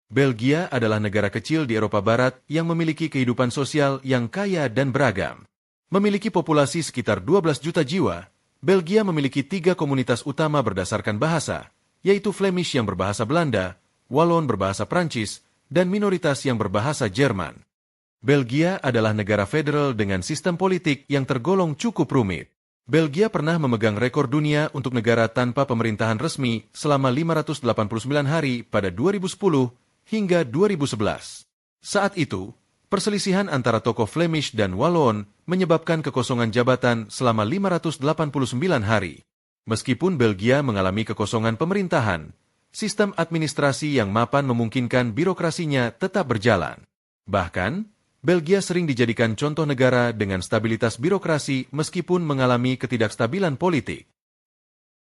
Belgia adalah negara kecil di Eropa Barat yang memiliki kehidupan sosial yang kaya dan beragam. Memiliki populasi sekitar 12 juta jiwa, Belgia memiliki 3 komunitas utama berdasarkan bahasa, yaitu Flemish yang berbahasa Belanda, Wallon berbahasa Prancis, dan minoritas yang berbahasa Jerman. Belgia adalah negara federal dengan sistem politik yang tergolong cukup rumit. Belgia pernah memegang rekor dunia untuk negara tanpa pemerintahan resmi selama 589 hari pada 2010 hingga 2011. Saat itu, perselisihan antara tokoh Flemish dan Wallon menyebabkan kekosongan jabatan selama 589 hari. Meskipun Belgia mengalami kekosongan pemerintahan, sistem administrasi yang mapan memungkinkan birokrasinya tetap berjalan. Bahkan, Belgia sering dijadikan contoh negara dengan stabilitas birokrasi meskipun mengalami ketidakstabilan politik.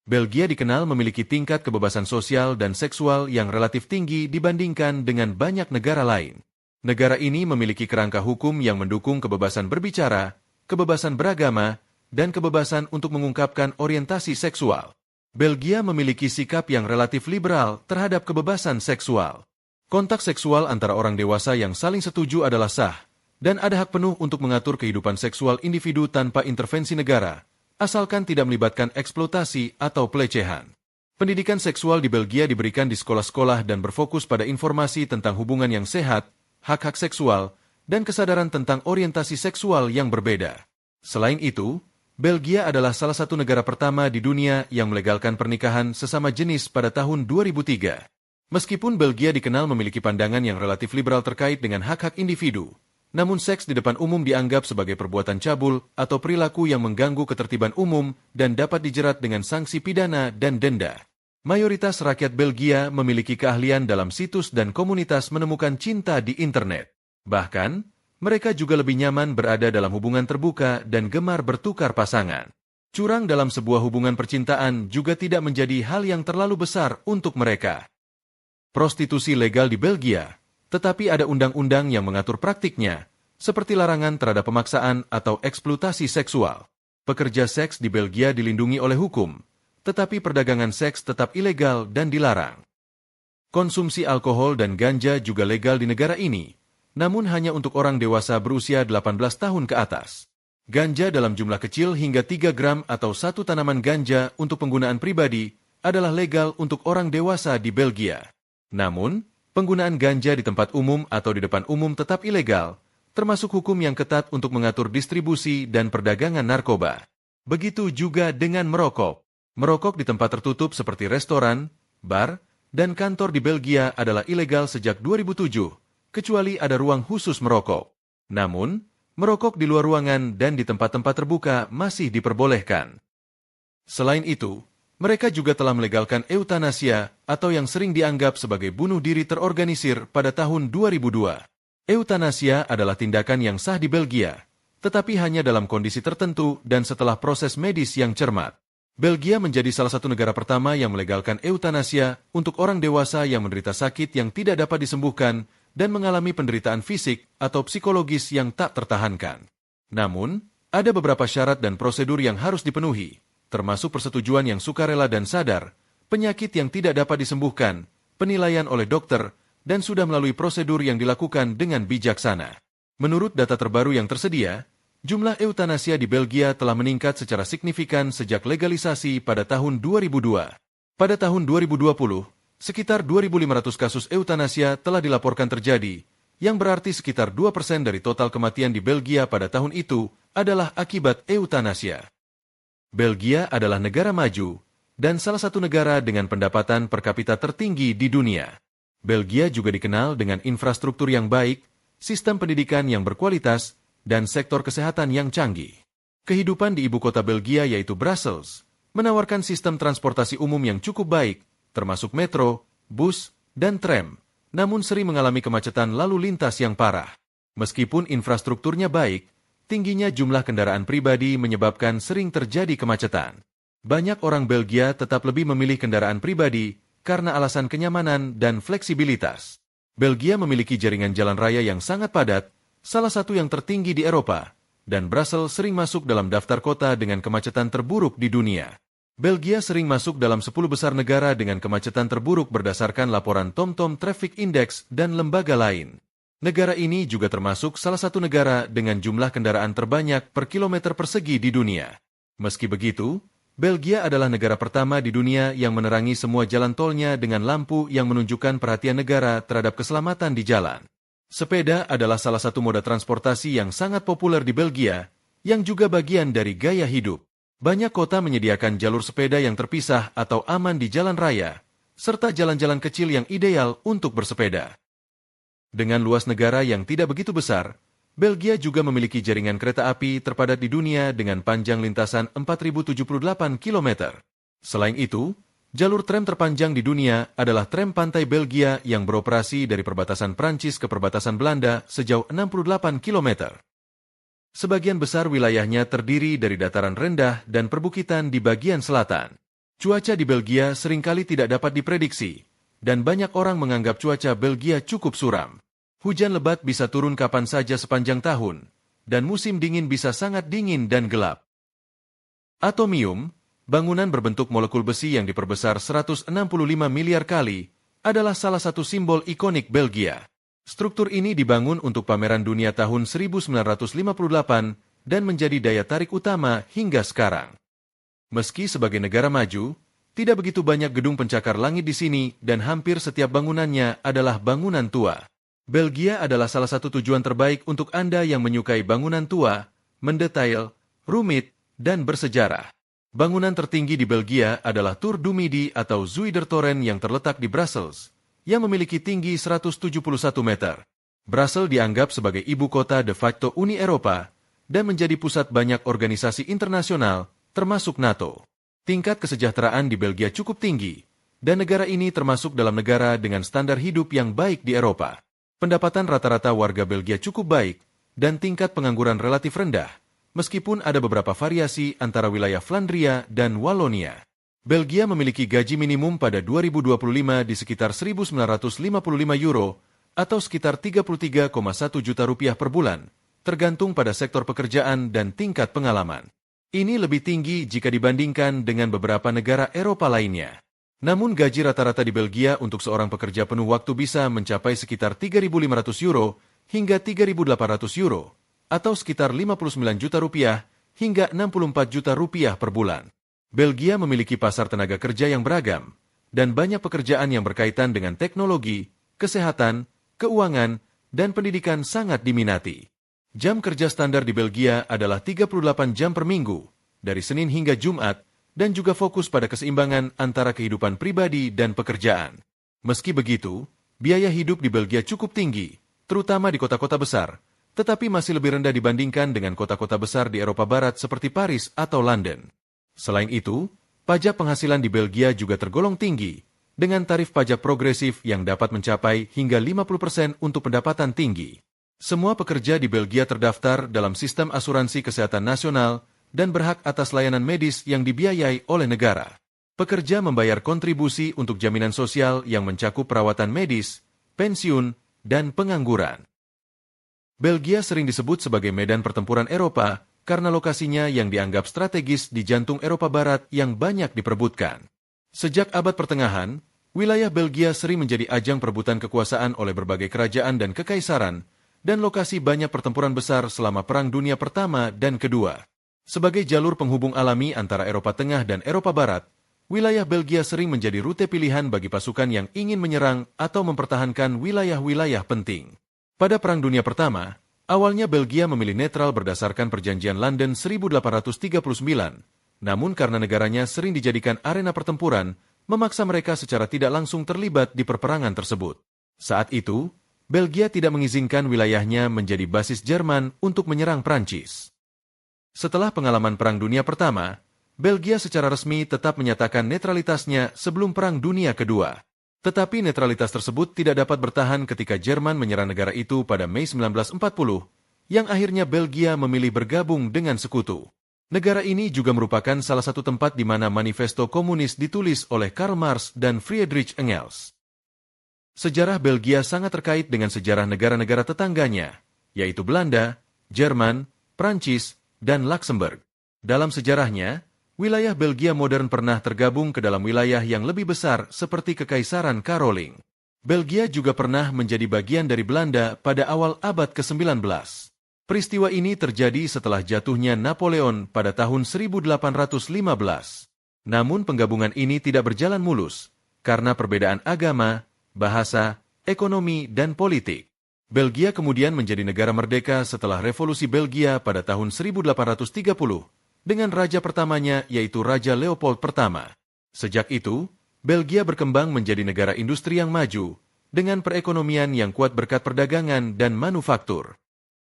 Belgia dikenal memiliki tingkat kebebasan sosial dan seksual yang relatif tinggi dibandingkan dengan banyak negara lain. Negara ini memiliki kerangka hukum yang mendukung kebebasan berbicara, kebebasan beragama, dan kebebasan untuk mengungkapkan orientasi seksual. Belgia memiliki sikap yang relatif liberal terhadap kebebasan seksual. Kontak seksual antara orang dewasa yang saling setuju adalah sah, dan ada hak penuh untuk mengatur kehidupan seksual individu tanpa intervensi negara, asalkan tidak melibatkan eksploitasi atau pelecehan. Pendidikan seksual di Belgia diberikan di sekolah-sekolah dan berfokus pada informasi tentang hubungan yang sehat, hak-hak seksual, dan kesadaran tentang orientasi seksual yang berbeda. Selain itu, Belgia adalah salah satu negara pertama di dunia yang melegalkan pernikahan sesama jenis pada tahun 2003. Meskipun Belgia dikenal memiliki pandangan yang relatif liberal terkait dengan hak-hak individu, namun seks di depan umum dianggap sebagai perbuatan cabul atau perilaku yang mengganggu ketertiban umum dan dapat dijerat dengan sanksi pidana dan denda. Mayoritas rakyat Belgia memiliki keahlian dalam situs dan komunitas menemukan cinta di internet. Bahkan, mereka juga lebih nyaman berada dalam hubungan terbuka dan gemar bertukar pasangan. Curang dalam sebuah hubungan percintaan juga tidak menjadi hal yang terlalu besar untuk mereka. Prostitusi legal di Belgia, tetapi ada undang-undang yang mengatur praktiknya, seperti larangan terhadap pemaksaan atau eksploitasi seksual. Pekerja seks di Belgia dilindungi oleh hukum, tetapi perdagangan seks tetap ilegal dan dilarang. Konsumsi alkohol dan ganja juga legal di negara ini, namun hanya untuk orang dewasa berusia 18 tahun ke atas. Ganja dalam jumlah kecil hingga 3 gram atau satu tanaman ganja untuk penggunaan pribadi adalah legal untuk orang dewasa di Belgia. Namun, penggunaan ganja di tempat umum atau di depan umum tetap ilegal, termasuk hukum yang ketat untuk mengatur distribusi dan perdagangan narkoba. Begitu juga dengan merokok. Merokok di tempat tertutup seperti restoran, bar, dan kantor di Belgia adalah ilegal sejak 2007, kecuali ada ruang khusus merokok. Namun, merokok di luar ruangan dan di tempat-tempat terbuka masih diperbolehkan. Selain itu, mereka juga telah melegalkan eutanasia atau yang sering dianggap sebagai bunuh diri terorganisir pada tahun 2002. Eutanasia adalah tindakan yang sah di Belgia, tetapi hanya dalam kondisi tertentu dan setelah proses medis yang cermat. Belgia menjadi salah satu negara pertama yang melegalkan eutanasia untuk orang dewasa yang menderita sakit yang tidak dapat disembuhkan dan mengalami penderitaan fisik atau psikologis yang tak tertahankan. Namun, ada beberapa syarat dan prosedur yang harus dipenuhi, termasuk persetujuan yang sukarela dan sadar, penyakit yang tidak dapat disembuhkan, penilaian oleh dokter, dan sudah melalui prosedur yang dilakukan dengan bijaksana. Menurut data terbaru yang tersedia, jumlah eutanasia di Belgia telah meningkat secara signifikan sejak legalisasi pada tahun 2002. Pada tahun 2020, sekitar 2.500 kasus eutanasia telah dilaporkan terjadi, yang berarti sekitar 2% dari total kematian di Belgia pada tahun itu adalah akibat eutanasia. Belgia adalah negara maju, dan salah satu negara dengan pendapatan per kapita tertinggi di dunia. Belgia juga dikenal dengan infrastruktur yang baik, sistem pendidikan yang berkualitas, dan sektor kesehatan yang canggih. Kehidupan di ibu kota Belgia yaitu Brussels, menawarkan sistem transportasi umum yang cukup baik, termasuk metro, bus, dan tram, namun sering mengalami kemacetan lalu lintas yang parah. Meskipun infrastrukturnya baik, tingginya jumlah kendaraan pribadi menyebabkan sering terjadi kemacetan. Banyak orang Belgia tetap lebih memilih kendaraan pribadi karena alasan kenyamanan dan fleksibilitas. Belgia memiliki jaringan jalan raya yang sangat padat, salah satu yang tertinggi di Eropa, dan Brussels sering masuk dalam daftar kota dengan kemacetan terburuk di dunia. Belgia sering masuk dalam 10 besar negara dengan kemacetan terburuk berdasarkan laporan TomTom Traffic Index dan lembaga lain. Negara ini juga termasuk salah satu negara dengan jumlah kendaraan terbanyak per kilometer persegi di dunia. Meski begitu, Belgia adalah negara pertama di dunia yang menerangi semua jalan tolnya dengan lampu yang menunjukkan perhatian negara terhadap keselamatan di jalan. Sepeda adalah salah satu moda transportasi yang sangat populer di Belgia, yang juga bagian dari gaya hidup. Banyak kota menyediakan jalur sepeda yang terpisah atau aman di jalan raya, serta jalan-jalan kecil yang ideal untuk bersepeda. Dengan luas negara yang tidak begitu besar, Belgia juga memiliki jaringan kereta api terpadat di dunia dengan panjang lintasan 4.078 km. Selain itu, jalur tram terpanjang di dunia adalah tram pantai Belgia yang beroperasi dari perbatasan Prancis ke perbatasan Belanda sejauh 68 km. Sebagian besar wilayahnya terdiri dari dataran rendah dan perbukitan di bagian selatan. Cuaca di Belgia seringkali tidak dapat diprediksi, dan banyak orang menganggap cuaca Belgia cukup suram. Hujan lebat bisa turun kapan saja sepanjang tahun, dan musim dingin bisa sangat dingin dan gelap. Atomium, bangunan berbentuk molekul besi yang diperbesar 165 miliar kali, adalah salah satu simbol ikonik Belgia. Struktur ini dibangun untuk pameran dunia tahun 1958 dan menjadi daya tarik utama hingga sekarang. Meski sebagai negara maju, tidak begitu banyak gedung pencakar langit di sini dan hampir setiap bangunannya adalah bangunan tua. Belgia adalah salah satu tujuan terbaik untuk Anda yang menyukai bangunan tua, mendetail, rumit, dan bersejarah. Bangunan tertinggi di Belgia adalah Tour du Midi atau Zuidertoren yang terletak di Brussels, yang memiliki tinggi 171 meter. Brussels dianggap sebagai ibu kota de facto Uni Eropa dan menjadi pusat banyak organisasi internasional, termasuk NATO. Tingkat kesejahteraan di Belgia cukup tinggi, dan negara ini termasuk dalam negara dengan standar hidup yang baik di Eropa. Pendapatan rata-rata warga Belgia cukup baik, dan tingkat pengangguran relatif rendah, meskipun ada beberapa variasi antara wilayah Flandria dan Wallonia. Belgia memiliki gaji minimum pada 2025 di sekitar 1.955 euro atau sekitar 33,1 juta rupiah per bulan, tergantung pada sektor pekerjaan dan tingkat pengalaman. Ini lebih tinggi jika dibandingkan dengan beberapa negara Eropa lainnya. Namun gaji rata-rata di Belgia untuk seorang pekerja penuh waktu bisa mencapai sekitar 3.500 euro hingga 3.800 euro atau sekitar 59 juta rupiah hingga 64 juta rupiah per bulan. Belgia memiliki pasar tenaga kerja yang beragam, dan banyak pekerjaan yang berkaitan dengan teknologi, kesehatan, keuangan, dan pendidikan sangat diminati. Jam kerja standar di Belgia adalah 38 jam per minggu, dari Senin hingga Jumat, dan juga fokus pada keseimbangan antara kehidupan pribadi dan pekerjaan. Meski begitu, biaya hidup di Belgia cukup tinggi, terutama di kota-kota besar, tetapi masih lebih rendah dibandingkan dengan kota-kota besar di Eropa Barat seperti Paris atau London. Selain itu, pajak penghasilan di Belgia juga tergolong tinggi, dengan tarif pajak progresif yang dapat mencapai hingga 50% untuk pendapatan tinggi. Semua pekerja di Belgia terdaftar dalam sistem asuransi kesehatan nasional dan berhak atas layanan medis yang dibiayai oleh negara. Pekerja membayar kontribusi untuk jaminan sosial yang mencakup perawatan medis, pensiun, dan pengangguran. Belgia sering disebut sebagai medan pertempuran Eropa, karena lokasinya yang dianggap strategis di jantung Eropa Barat yang banyak diperebutkan. Sejak abad pertengahan, wilayah Belgia sering menjadi ajang perebutan kekuasaan oleh berbagai kerajaan dan kekaisaran, dan lokasi banyak pertempuran besar selama Perang Dunia Pertama dan Kedua. Sebagai jalur penghubung alami antara Eropa Tengah dan Eropa Barat, wilayah Belgia sering menjadi rute pilihan bagi pasukan yang ingin menyerang atau mempertahankan wilayah-wilayah penting. Pada Perang Dunia Pertama, awalnya Belgia memilih netral berdasarkan Perjanjian London 1839, namun karena negaranya sering dijadikan arena pertempuran, memaksa mereka secara tidak langsung terlibat di perperangan tersebut. Saat itu, Belgia tidak mengizinkan wilayahnya menjadi basis Jerman untuk menyerang Prancis. Setelah pengalaman Perang Dunia Pertama, Belgia secara resmi tetap menyatakan netralitasnya sebelum Perang Dunia Kedua. Tetapi netralitas tersebut tidak dapat bertahan ketika Jerman menyerang negara itu pada Mei 1940, yang akhirnya Belgia memilih bergabung dengan sekutu. Negara ini juga merupakan salah satu tempat di mana manifesto komunis ditulis oleh Karl Marx dan Friedrich Engels. Sejarah Belgia sangat terkait dengan sejarah negara-negara tetangganya, yaitu Belanda, Jerman, Prancis, dan Luxembourg. Dalam sejarahnya, Wilayah Belgia modern pernah tergabung ke dalam wilayah yang lebih besar seperti Kekaisaran Karoling. Belgia juga pernah menjadi bagian dari Belanda pada awal abad ke-19. Peristiwa ini terjadi setelah jatuhnya Napoleon pada tahun 1815. Namun penggabungan ini tidak berjalan mulus karena perbedaan agama, bahasa, ekonomi, dan politik. Belgia kemudian menjadi negara merdeka setelah Revolusi Belgia pada tahun 1830 dengan raja pertamanya yaitu Raja Leopold pertama. Sejak itu, Belgia berkembang menjadi negara industri yang maju dengan perekonomian yang kuat berkat perdagangan dan manufaktur.